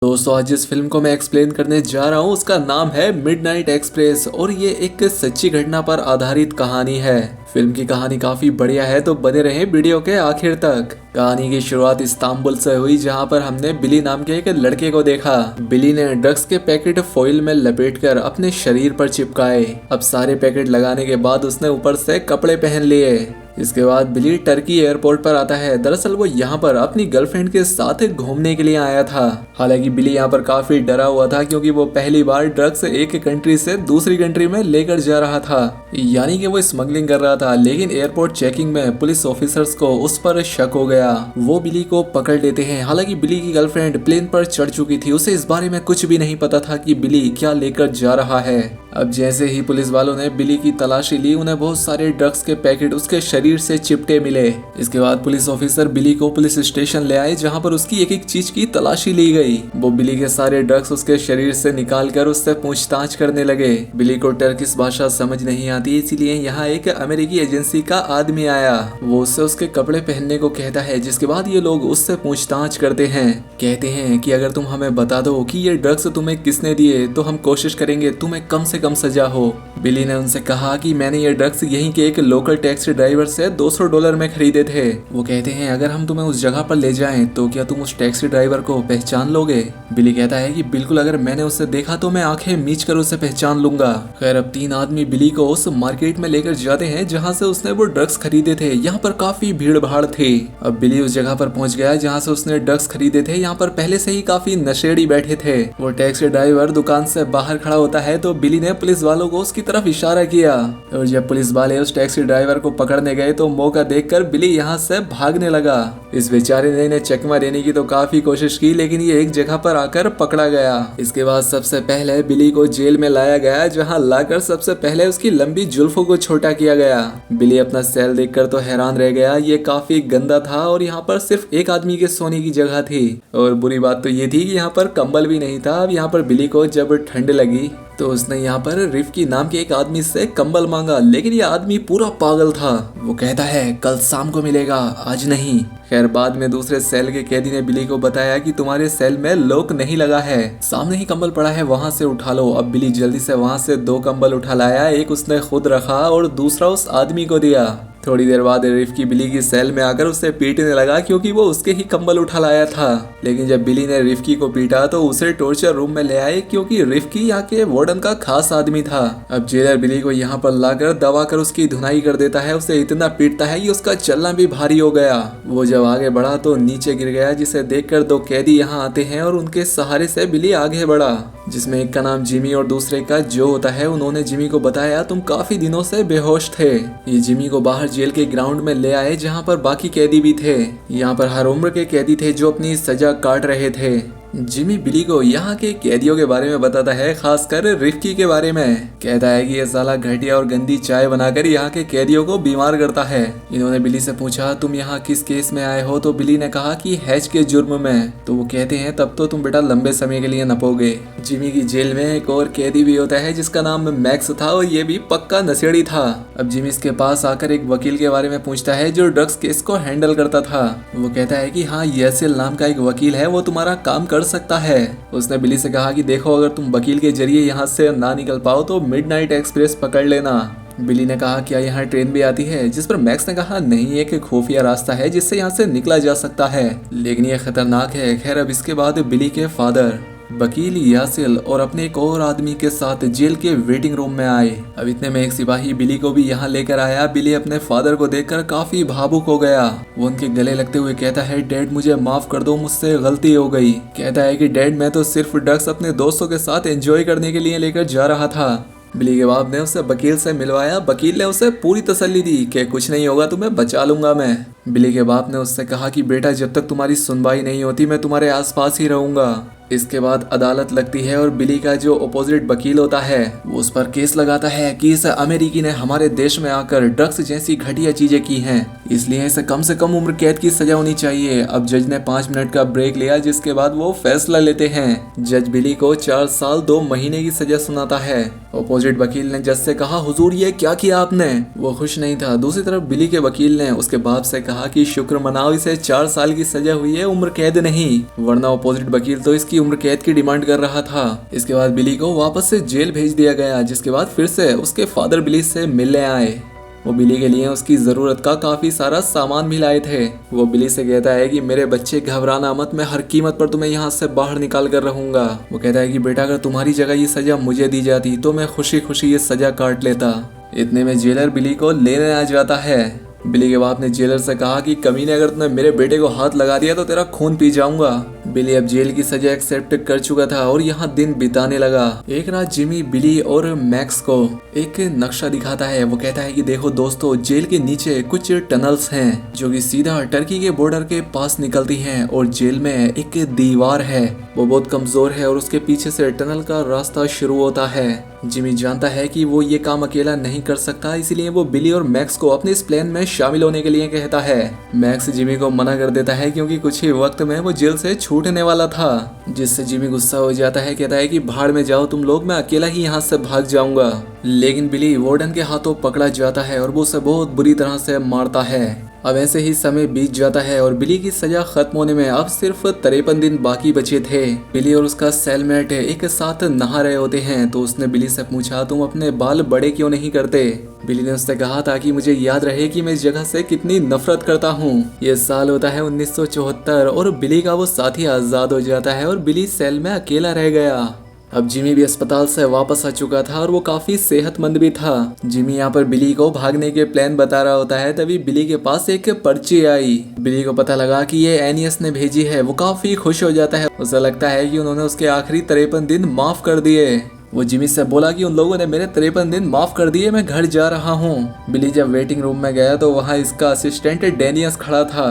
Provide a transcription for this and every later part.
दोस्तों आज जिस फिल्म को मैं एक्सप्लेन करने जा रहा हूँ उसका नाम है मिडनाइट एक्सप्रेस और ये एक सच्ची घटना पर आधारित कहानी है। फिल्म की कहानी काफी बढ़िया है तो बने रहे वीडियो के आखिर तक। कहानी की शुरुआत इस्तांबुल से हुई जहाँ पर हमने बिली नाम के एक लड़के को देखा। बिली ने ड्रग्स के पैकेट फॉइल में लपेटकर अपने शरीर पर चिपकाए। अब सारे पैकेट लगाने के बाद उसने ऊपर से कपड़े पहन लिए। इसके बाद बिली टर्की एयरपोर्ट पर आता है। दरअसल वो यहाँ पर अपनी गर्लफ्रेंड के साथ घूमने के लिए आया था। हालांकि बिली यहाँ पर काफी डरा हुआ था क्योंकि वो पहली बार ड्रग्स एक कंट्री से दूसरी कंट्री में लेकर जा रहा था, यानी कि वो स्मगलिंग कर रहा था। लेकिन एयरपोर्ट चेकिंग में पुलिस ऑफिसर्स को उस पर शक हो गया। वो बिली को पकड़ लेते हैं। हालांकि बिली की गर्लफ्रेंड प्लेन पर चढ़ चुकी थी, उसे इस बारे में कुछ भी नहीं पता था कि बिली क्या लेकर जा रहा है। अब जैसे ही पुलिस वालों ने बिली की तलाशी ली, उन्हें बहुत सारे ड्रग्स के पैकेट उसके शरीर से चिपटे मिले। इसके बाद पुलिस ऑफिसर बिली को पुलिस स्टेशन ले आए जहां पर उसकी एक एक चीज की तलाशी ली गई। वो बिली के सारे ड्रग्स उसके शरीर से निकालकर उससे पूछताछ करने लगे। बिली को टर्किश भाषा समझ नहीं आती, इसीलिए यहाँ एक अमेरिकी एजेंसी का आदमी आया। वो उससे उसके कपड़े पहनने को कहता है, जिसके बाद ये लोग उससे पूछताछ करते हैं। कहते हैं कि अगर तुम हमें बता दो कि ये ड्रग्स तुम्हें किसने दिए तो हम कोशिश करेंगे तुम्हें कम से कम सजा हो। बिली ने उनसे कहा कि मैंने ये ड्रग्स यहीं के एक लोकल टैक्सी ड्राइवर से $200 में खरीदे थे। वो कहते हैं अगर हम तुम्हें उस जगह पर ले जाएं तो क्या तुम उस टैक्सी ड्राइवर को पहचान लोगे। बिली कहता है कि बिल्कुल, अगर मैंने उसे देखा तो मैं आंखें मीच कर उसे पहचान लूंगा। खैर अब तीन आदमी बिली को उस मार्केट में लेकर जाते हैं जहाँ से उसने वो ड्रग्स खरीदे थे। यहाँ पर काफी भीड़ भाड़ थी। अब बिली उस जगह पर पहुंच गया जहाँ से उसने ड्रग्स खरीदे थे। यहाँ पर पहले से ही काफी नशेड़ी बैठे थे। वो टैक्सी ड्राइवर दुकान से बाहर खड़ा होता है तो बिली ने पुलिस वालों को उसकी तरफ इशारा किया और जब पुलिस वाले उस टैक्सी ड्राइवर को पकड़ने गए तो मौका देखकर बिली यहाँ से भागने लगा। इस बेचारे ने इन्हें चकमा देने की तो काफी कोशिश की, लेकिन ये एक जगह पर आकर पकड़ा गया। इसके बाद सबसे पहले बिली को जेल में लाया गया, जहाँ लाकर सबसे पहले उसकी लंबी जुल्फों को छोटा किया गया। बिली अपना सेल देखकर तो हैरान रह गया। ये काफी गंदा था और यहाँ पर सिर्फ एक आदमी के सोने की जगह थी। और बुरी बात तो ये थी कि यहाँ पर कंबल भी नहीं था। अब यहाँ पर बिली को जब ठंड लगी तो उसने यहाँ पर रिफ्की नाम के एक आदमी से कंबल मांगा, लेकिन ये आदमी पूरा पागल था। वो कहता है कल शाम को मिलेगा, आज नहीं। खैर बाद में दूसरे सेल के कैदी ने बिली को बताया कि तुम्हारे सेल में लॉक नहीं लगा है, सामने ही कंबल पड़ा है, वहां से उठा लो। अब बिली जल्दी से वहां से 2 कंबल उठा लाया। एक उसने खुद रखा और दूसरा उस आदमी को दिया। थोड़ी देर बाद रिफ्की बिली की सेल में आकर उसे पीटने लगा क्योंकि वो उसके ही कंबल उठा लाया था। लेकिन जब बिली ने रिफ्की को पीटा तो उसे टॉर्चर रूम में ले आए क्योंकि रिफ्की यहाँ के वार्डन का खास आदमी था। अब जेलर बिली को यहाँ पर लाकर दबाकर उसकी धुनाई कर देता है। उसे इतना पीटता है कि उसका चलना भी भारी हो गया। वो जब आगे बढ़ा तो नीचे गिर गया, जिसे देखकर 2 कैदी यहाँ आते हैं और उनके सहारे से बिली आगे बढ़ा, जिसमें एक का नाम जिमी और दूसरे का जो होता है। उन्होंने जिमी को बताया तुम काफी दिनों से बेहोश थे। ये जिमी को बाहर जेल के ग्राउंड में ले आए जहाँ पर बाकी कैदी भी थे। यहाँ पर हर उम्र के कैदी थे जो अपनी सजा काट रहे थे। जिमी बिली को यहाँ के कैदियों के बारे में बताता है, खासकर रिफ्की के बारे में। कहता है कि ये साला घटिया और गंदी चाय बनाकर यहाँ के कैदियों को बीमार करता है। इन्होंने बिली से पूछा तुम यहाँ किस केस में आए हो, तो बिली ने कहा कि हैज के जुर्म में। तो वो कहते हैं तब तो तुम बेटा लंबे समय के लिए नपोगे। जिमी की जेल में एक और कैदी भी होता है जिसका नाम मैक्स था और ये भी पक्का नशेड़ी था। अब जिमी इसके पास आकर एक वकील के बारे में पूछता है जो ड्रग्स केस को हैंडल करता था। वो कहता है कि हाँ, येसिल नाम का एक वकील है, वो तुम्हारा काम कर सकता है। उसने बिली से कहा कि देखो अगर तुम वकील के जरिए यहाँ से ना निकल पाओ तो मिडनाइट एक्सप्रेस पकड़ लेना। बिली ने कहा क्या यहाँ ट्रेन भी आती है, जिस पर मैक्स ने कहा नहीं, एक खुफिया रास्ता है जिससे यहाँ से निकला जा सकता है, लेकिन यह खतरनाक है। खैर अब इसके बाद बिली के फादर वकील यासिल और अपने एक और आदमी के साथ जेल के वेटिंग रूम में आए। अब इतने में एक सिपाही बिली को भी यहाँ लेकर आया। बिली अपने फादर को देखकर काफी भावुक हो गया। वो उनके गले लगते हुए कहता है डैड मुझे माफ कर दो, मुझसे गलती हो गई। कहता है कि डैड मैं तो सिर्फ ड्रग्स अपने दोस्तों के साथ एंजॉय करने के लिए लेकर जा रहा था। बिली के बाप ने उसे वकील से मिलवाया। वकील ने उसे पूरी तसल्ली दी कि कुछ नहीं होगा, तुम्हें बचा लूंगा मैं। बिली के बाप ने उससे कहा कि बेटा जब तक तुम्हारी सुनवाई नहीं होती मैं तुम्हारे आसपास ही रहूंगा। इसके बाद अदालत लगती है और बिली का जो अपोजिट वकील होता है वो उस पर केस लगाता है कि इस अमेरिकी ने हमारे देश में आकर ड्रग्स जैसी घटिया चीजें की हैं, इसलिए इसे कम से कम उम्र कैद की सजा होनी चाहिए। अब जज ने 5 मिनट का ब्रेक लिया, जिसके बाद वो फैसला लेते हैं। जज बिली को 4 साल 2 महीने की सजा सुनाता है। अपोजिट वकील ने जज से कहा हुजूर ये क्या किया आपने। वो खुश नहीं था। दूसरी तरफ बिली के वकील ने उसके बाप से कहा कि शुक्र मनाओ इसे 4 साल की सजा हुई है, उम्र कैद नहीं, वरना अपोजिट वकील तो इसकी उम्र कैद की डिमांड कर रहा था। इसके बाद बिली को वापस से जेल भेज दिया गया, जिसके बाद फिर से उसके फादर बिली से मिलने आए। वो बिली के लिए उसकी जरूरत का काफी सारा सामान भी लाए थे। वो बिली से कहता है कि मेरे बच्चे घबराना मत, मैं हर कीमत पर तुम्हें यहाँ से बाहर निकाल कर रहूंगा। वो कहता है कि बेटा अगर तुम्हारी जगह ये सजा मुझे दी जाती तो मैं खुशी खुशी ये सजा काट लेता। इतने में जेलर बिली को लेने आ जाता है। बिली के बाप ने जेलर से कहा कि कमीने अगर तुमने मेरे बेटे को हाथ लगा दिया तो तेरा खून पी जाऊंगा। बिली अब जेल की सजा एक्सेप्ट कर चुका था और यहाँ दिन बिताने लगा। एक रात जिमी बिली और मैक्स को एक नक्शा दिखाता है। वो कहता है कि देखो दोस्तों, जेल के नीचे कुछ टनल्स हैं जो कि सीधा टर्की के बॉर्डर के पास निकलती हैं और जेल में एक दीवार है, वो बहुत कमजोर है और उसके पीछे से टनल का रास्ता शुरू होता है। जिमी जानता है कि वो ये काम अकेला नहीं कर सकता, इसलिए वो बिली और मैक्स को अपने इस प्लान में शामिल होने के लिए कहता है। मैक्स जिमी को मना कर देता है क्योंकि कुछ ही वक्त में वो जेल से छूटने वाला था, जिससे जिमी गुस्सा हो जाता है। कहता है कि भाड़ में जाओ तुम लोग, मैं अकेला ही यहाँ से भाग जाऊंगा। लेकिन बिली वार्डन के हाथों पकड़ा जाता है और वो उसे बहुत बुरी तरह से मारता है। अब ऐसे ही समय बीत जाता है और बिली की सजा खत्म होने में अब सिर्फ 53 दिन बाकी बचे थे। बिली और उसका सेलमेट एक साथ नहा रहे होते हैं तो उसने बिली से पूछा, तुम अपने बाल बड़े क्यों नहीं करते? बिली ने उससे कहा ताकि मुझे याद रहे कि मैं इस जगह से कितनी नफरत करता हूँ। ये साल होता है 1974 और बिली का वो साथी आजाद हो जाता है और बिली सेल में अकेला रह गया। अब जिमी भी अस्पताल से वापस आ चुका था और वो काफी सेहतमंद भी था। जिमी यहाँ पर बिली को भागने के प्लान बता रहा होता है, तभी बिली के पास एक पर्ची आई। बिली को पता लगा कि ये एनियस ने भेजी है। वो काफी खुश हो जाता है, उसे लगता है कि उन्होंने उसके आखिरी 53 दिन माफ कर दिए। वो जिमी से बोला कि उन लोगों ने मेरे 53 दिन माफ कर दिए, मैं घर जा रहा हूँ। बिली जब वेटिंग रूम में गया तो वहाँ इसका असिस्टेंट डेनियस खड़ा था।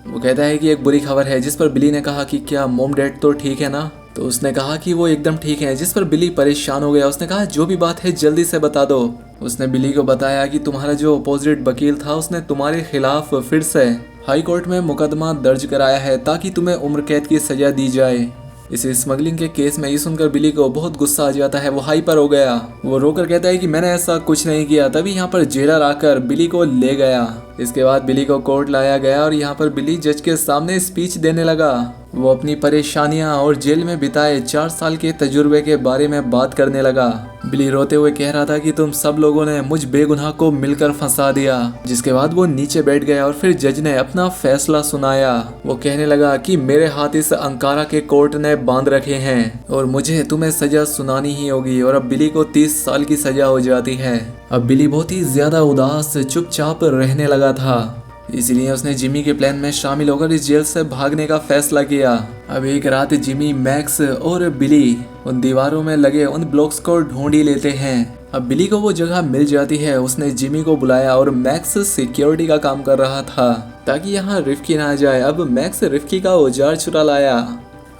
वो कहता है कि एक बुरी खबर है, जिस पर बिली ने कहा कि क्या मॉम डैड तो ठीक है ना? तो उसने कहा कि वो एकदम ठीक है, जिस पर बिली परेशान हो गया। उसने कहा जो भी बात है जल्दी से बता दो। उसने बिली को बताया कि तुम्हारा जो अपोजिट वकील था उसने तुम्हारे खिलाफ फिर से हाई कोर्ट में मुकदमा दर्ज कराया है ताकि तुम्हें उम्र कैद की सजा दी जाए। इस स्मगलिंग के केस में ये सुनकर बिली को बहुत गुस्सा आ जाता है। वो हाइपर हो गया। वो रोकर कहता है कि मैंने ऐसा कुछ नहीं किया। तभी यहाँ पर जेलर आकर बिली को ले गया। इसके बाद बिली को कोर्ट लाया गया और यहाँ पर बिली जज के सामने स्पीच देने लगा। वो अपनी परेशानियां और जेल में बिताए 4 साल के तजुर्बे के बारे में बात करने लगा। बिली रोते हुए कह रहा था कि तुम सब लोगों ने मुझ बेगुनाह को मिलकर फंसा दिया। जिसके बाद वो नीचे बैठ गया और फिर जज ने अपना फैसला सुनाया। वो कहने लगा कि मेरे हाथ इस अंकारा के कोर्ट ने बांध रखे हैं और मुझे तुम्हें सजा सुनानी ही होगी। और अब बिली को 30 साल की सजा हो जाती है। अब बिली बहुत ही ज्यादा उदास चुपचाप रहने लगा था, इसलिए उसने जिमी के प्लान में शामिल होकर इस जेल से भागने का फैसला किया। अब एक रात जिमी, मैक्स और बिली उन दीवारों में लगे उन ब्लॉक्स को ढूंढ ही लेते हैं। अब बिली को वो जगह मिल जाती है। उसने जिमी को बुलाया और मैक्स सिक्योरिटी का काम कर रहा था ताकि यहाँ रिफ्की ना आ जाए। अब मैक्स रिफ्की का औजार चुरा लाया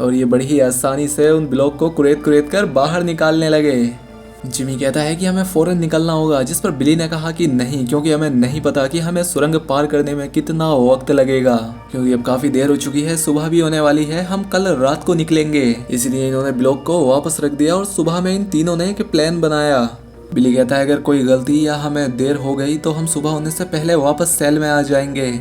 और ये बड़ी ही आसानी से उन ब्लॉक को कुरेद कुरेद कर बाहर निकालने लगे। जिमी कहता है कि हमें फौरन निकलना होगा, जिस पर बिली ने कहा कि नहीं, क्योंकि हमें नहीं पता कि हमें सुरंग पार करने में कितना वक्त लगेगा, क्योंकि अब काफी देर हो चुकी है, सुबह भी होने वाली है, हम कल रात को निकलेंगे। इसलिए इन्होंने ब्लॉक को वापस रख दिया और सुबह में इन तीनों ने एक प्लान बनाया। बिली कहता है अगर कोई गलती या हमें देर हो गई तो हम सुबह होने से पहले वापस सेल में आ जाएंगे।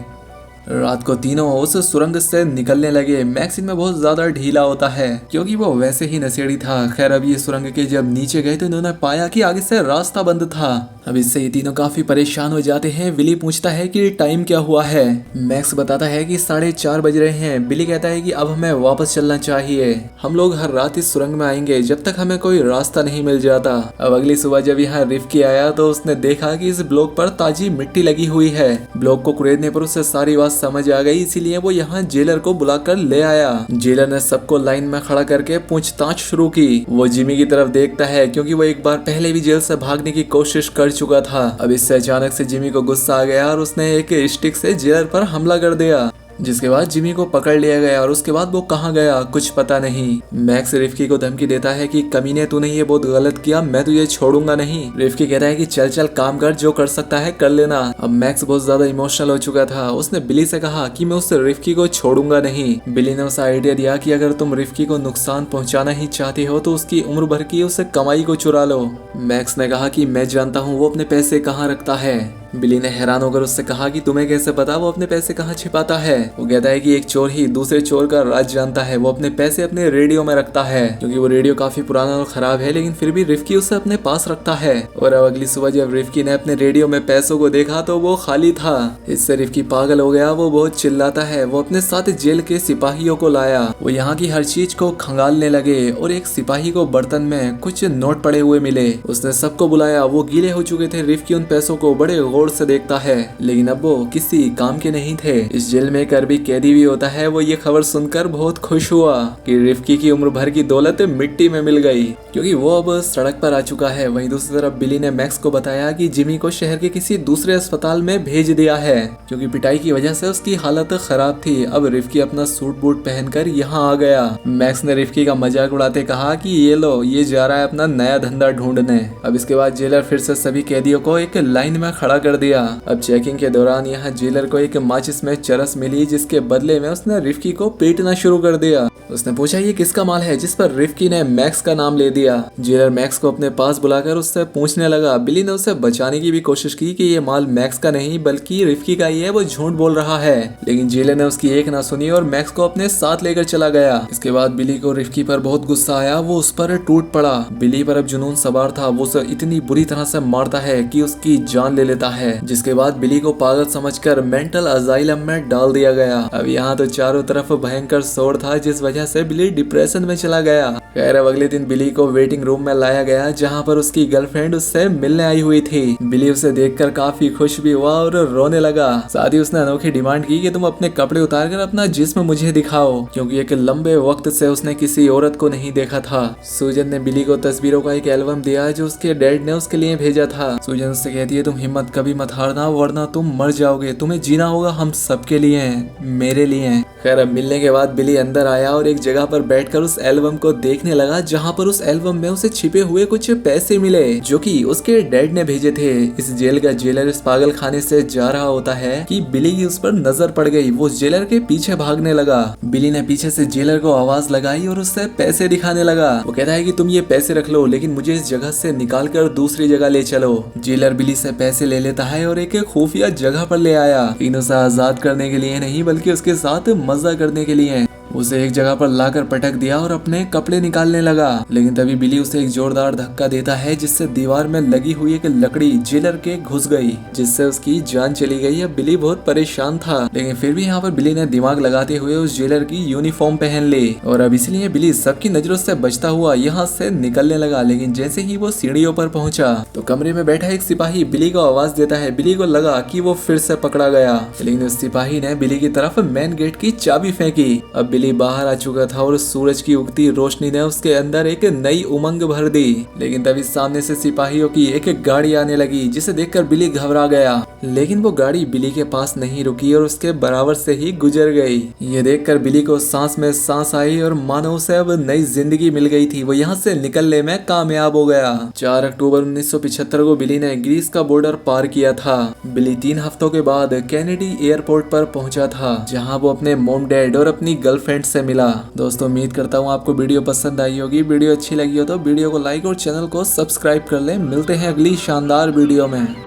रात को तीनों उस सुरंग से निकलने लगे। मैक्स इनमें बहुत ज्यादा ढीला होता है क्योंकि वो वैसे ही नशेड़ी था। खैर अब ये सुरंग के जब नीचे गए तो इन्होंने पाया कि आगे से रास्ता बंद था। अब इससे ये तीनों काफी परेशान हो जाते हैं। बिली पूछता है कि टाइम क्या हुआ है। मैक्स बताता है कि 4:30 बज रहे हैं। बिली कहता है कि अब हमें वापस चलना चाहिए, हम लोग हर रात इस सुरंग में आएंगे जब तक हमें कोई रास्ता नहीं मिल जाता। अब अगली सुबह जब यहाँ रिफ्की आया तो उसने देखा कि इस ब्लॉक पर ताजी मिट्टी लगी हुई है। ब्लॉक को कुरेदने पर उसे सारी बात समझ आ गई, इसीलिए वो यहाँ जेलर को बुलाकर ले आया। जेलर ने सबको लाइन में खड़ा करके पूछताछ शुरू की। वो जिमी की तरफ देखता है क्योंकि वो एक बार पहले भी जेल से भागने की कोशिश कर चुका था। अब इससे अचानक से जिमी को गुस्सा आ गया और उसने एक स्टिक से जेलर पर हमला कर दिया, जिसके बाद जिमी को पकड़ लिया गया और उसके बाद वो कहाँ गया कुछ पता नहीं। मैक्स रिफ्की को धमकी देता है कि कमीने तूने ये बहुत गलत किया, मैं तुझे छोड़ूंगा नहीं। रिफ्की कहता है कि चल चल काम कर, जो कर सकता है कर लेना। अब मैक्स बहुत ज्यादा इमोशनल हो चुका था। उसने बिली से कहा कि मैं उस रिफ्की को छोड़ूंगा नहीं। बिली ने उसे आइडिया दिया कि अगर तुम रिफ्की को नुकसान पहुंचाना ही चाहते हो तो उसकी उम्र भर की उसे कमाई को चुरा लो। मैक्स ने कहा कि मैं जानता हूँ वो अपने पैसे कहाँ रखता है। बिली ने हैरान होकर उससे कहा कि तुम्हें कैसे पता वो अपने पैसे कहाँ छिपाता है। वो कहता है कि एक चोर ही दूसरे चोर का राज जानता है, वो अपने पैसे अपने रेडियो में रखता है, क्योंकि वो रेडियो काफी पुराना और खराब है, लेकिन फिर भी रिफ्की उसे अपने पास रखता है। और अब अगली सुबह जब रिफ्की ने अपने रेडियो में पैसों को देखा तो वो खाली था। इससे रिफ्की पागल हो गया, वो बहुत चिल्लाता है। वो अपने साथ जेल के सिपाहियों को लाया। वो यहाँ की हर चीज को खंगालने लगे और एक सिपाही को बर्तन में कुछ नोट पड़े हुए मिले। उसने सबको बुलाया। वो गीले हो चुके थे। रिफ्की उन पैसों को बड़े गौर से देखता है, लेकिन अब वो किसी काम के नहीं थे। इस जेल में एक अरबी कैदी भी होता है। वो ये खबर सुनकर बहुत खुश हुआ कि रिफ्की की उम्र भर की दौलत मिट्टी में मिल गई, क्योंकि वो अब सड़क पर आ चुका है। वहीं दूसरी तरफ बिली ने मैक्स को बताया कि जिमी को शहर के किसी दूसरे अस्पताल में भेज दिया है, क्योंकि पिटाई की वजह से उसकी हालत खराब थी। अब रिफ्की अपना सूट बूट पहनकर यहाँ आ गया। मैक्स ने रिफ्की का मजाक उड़ाते कहा कि ये लो, ये जा रहा है अपना नया धंधा ढूंढने। अब इसके बाद जेलर फिर से सभी कैदियों को एक लाइन में खड़ा कर दिया। अब चेकिंग के दौरान यहाँ जेलर को एक माचिस में चरस मिली, जिसके बदले में उसने रिफ्की को पीटना शुरू कर दिया। उसने पूछा ये किसका माल है, जिस पर रिफ्की ने मैक्स का नाम ले दिया। जेलर मैक्स को अपने पास बुलाकर उससे पूछने लगा। बिली ने उसे बचाने की भी कोशिश की कि ये माल मैक्स का नहीं बल्कि रिफ्की का ही है, वो झूठ बोल रहा है, लेकिन जेलर ने उसकी एक ना सुनी और मैक्स को अपने साथ लेकर चला गया। इसके बाद बिली को रिफ्की पर बहुत गुस्सा आया। वो उस पर टूट पड़ा। बिली पर अब जुनून सवार था। वो उसे इतनी बुरी तरह से मारता है कि उसकी जान ले लेता है, जिसके बाद बिली को पागल समझकर मेंटल अजाइलम में डाल दिया गया। अब यहाँ तो चारों तरफ भयंकर शोर था, जिस वजह से बिली डिप्रेशन में चला गया। खैर अब अगले दिन बिली को वेटिंग रूम में लाया गया, जहाँ पर उसकी गर्लफ्रेंड उससे मिलने आई हुई थी। बिली उसे देखकर काफी खुश भी हुआ और रोने लगा। साथ ही उसने अनोखी डिमांड की कि तुम अपने कपड़े उतार कर अपना जिस्म मुझे दिखाओ, क्योंकि एक लंबे वक्त से उसने किसी औरत को नहीं देखा था। सूजन ने बिली को तस्वीरों का एक एल्बम दिया जो उसके डैड ने उसके लिए भेजा था। सूजन उससे कहती है तुम हिम्मत कभी मत हारना, वरना तुम मर जाओगे। तुम्हें जीना होगा हम सबके लिए, मेरे लिए। खैर अब मिलने के बाद बिली अंदर आया और एक जगह पर बैठकर उस एल्बम को देखने लगा, जहाँ पर उस एल्बम में उसे छिपे हुए कुछ पैसे मिले जो कि उसके डैड ने भेजे थे। इस जेल का जेलर इस पागल खाने से जा रहा होता है कि बिली की उस पर नजर पड़ गई। वो जेलर के पीछे भागने लगा। बिली ने पीछे से जेलर को आवाज लगाई और उससे पैसे दिखाने लगा। वो कहता है कि तुम ये पैसे रख लो, लेकिन मुझे इस जगह से निकाल कर दूसरी जगह ले चलो। जेलर बिली से पैसे ले लेता है और एक खुफिया जगह पर ले आया, लेकिन उसे आजाद करने के लिए नहीं बल्कि उसके साथ मजा करने के लिए। उसे एक जगह पर लाकर पटक दिया और अपने कपड़े निकालने लगा, लेकिन तभी बिली उसे एक जोरदार धक्का देता है, जिससे दीवार में लगी हुई एक लकड़ी जेलर के घुस गई, जिससे उसकी जान चली गई। अब बिली बहुत परेशान था, लेकिन फिर भी यहाँ पर बिली ने दिमाग लगाते हुए उस जेलर की यूनिफॉर्म पहन ली और अब इसलिए बिली सबकी नजरों से बचता हुआ यहाँ से निकलने लगा। लेकिन जैसे ही वो सीढ़ियों पर पहुंचा तो कमरे में बैठा एक सिपाही बिली को आवाज देता है। बिली को लगा कि वो फिर से पकड़ा गया, लेकिन उस सिपाही ने बिली की तरफ मेन गेट की चाबी फेंकी। अब बिली बाहर आ चुका था और सूरज की उगती रोशनी ने उसके अंदर एक नई उमंग भर दी। लेकिन तभी सामने से सिपाहियों की एक गाड़ी आने लगी, जिसे देखकर बिली घबरा गया, लेकिन वो गाड़ी बिली के पास नहीं रुकी और उसके बराबर से ही गुजर गई। ये देखकर बिली को सांस में सांस आई और मानो उसे अब नई जिंदगी मिल गई थी। वो यहाँ से निकलने में कामयाब हो गया। 4 अक्टूबर 1975 को बिली ने ग्रीस का बॉर्डर पार किया था। बिली 3 हफ्तों के बाद कैनेडी एयरपोर्ट पर पहुंचा था, जहां वो अपने मॉम डैड और अपनी गर्लफ्रेंड से मिला। दोस्तों उम्मीद करता हूँ आपको वीडियो पसंद आई होगी। वीडियो अच्छी लगी हो तो वीडियो को लाइक और चैनल को सब्सक्राइब कर लें। मिलते हैं अगली शानदार वीडियो में।